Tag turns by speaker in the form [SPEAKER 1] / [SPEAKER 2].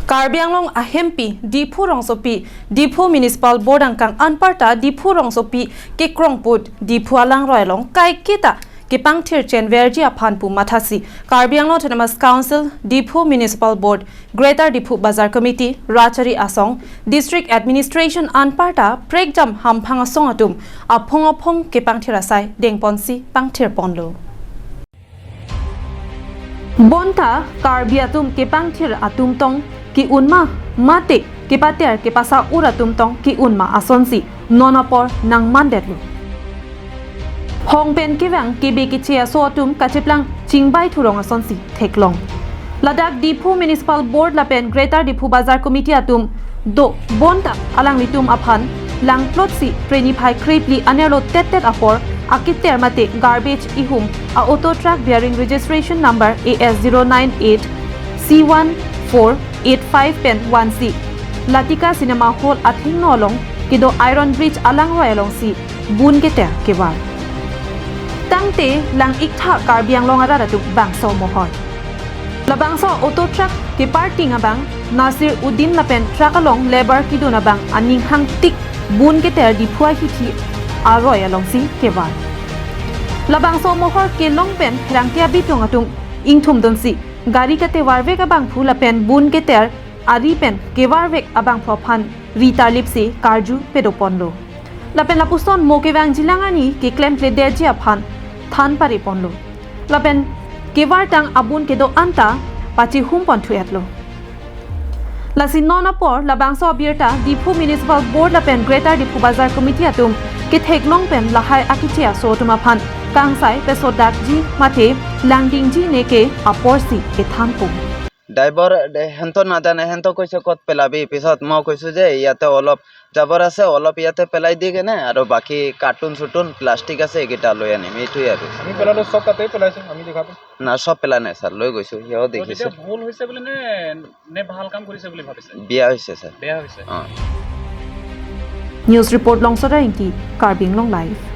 [SPEAKER 1] KARBI Anglong ahempi Diphu Rongsopi Diphu Municipal Board angkang anparta Diphu Rongsopi kekrongput Diphu Alankroi long kai kita kepangthir chen verji aphanpu mathasi KARBI Anglong Autonomous Council Diphu Municipal Board Greater Diphu Bazar Committee Rachari Asong District Administration anparta pregjam hamphang asong atum aphong kepangthir asai dengponsi pangthir ponlo bonta KARBI atum kepangthir atum tong ki unma mate ki pater ki pasa uratum tong ki unma asonsi nonapor nang mandetlu hongpen kevang kebe keche asotum kacheplang chingbai thurong asonsi theklong Ladakh Diphu Municipal Board lapen Greater Diphu Bazar Committee atum do bonta alang litum aphan lang plotsi treni phai kripli anelo tet apor akiter mate garbage ihum a auto truck bearing registration number AS098 C1485 pen 1C Latika Cinema Hall athing nolong kido Iron Bridge Alankroi along si bun keter kewar tangte lang iktha KARBI Anglong ara tu bangso mohor labangso auto truck ke parking abang Nasir Uddin lapen truck along labor kido na bang aning hang tik bun keter diphua hithi aroi along si kewar labangso mohor ke long pen rangkia bitong atung ingthum donsi gari kate warvek abang phula pen bun keter ari pen kewarvek abang phophan rita lipsi karju pedoponlo lapen lapuson mokewang jilangani ke claim ple deji aphan than pari ponlo lapen kewar tang abun kedo anta pachi humpon thuetlo lasin nona por labangso abirta Diphu Municipal Board lapen Greater Diphu Bazar Committee atum ke theklong pen lahai akichia sotuma phan kangsai pesodak ji mate langding ji neke aporsi ethanpu
[SPEAKER 2] driver হেনতো নাজানে হেনতো কইছে কত পেলাবি পিছত মই কইছো যে ইয়াতে অলপ জাবৰ আছে অলপ ইয়াতে পেলাই দি কেনে আৰু বাকি কাৰ্টুন সুটুন প্লাষ্টিক আছে এগিটা লৈ আনিম এইটোই আৰু
[SPEAKER 3] আমি পেলালো সব তাতে পেলাইছো আমি দেখাতো
[SPEAKER 2] না সব পেলা নাই স্যার লৈ গৈছো হিও দেখিছে
[SPEAKER 3] ভুল হৈছে বলে নে ভাল কাম কৰিছে বুলি ভাবিছে
[SPEAKER 2] বিয়া হৈছে স্যার
[SPEAKER 3] বেয়া হৈছে
[SPEAKER 1] News report longsora inki KARBI Anglong live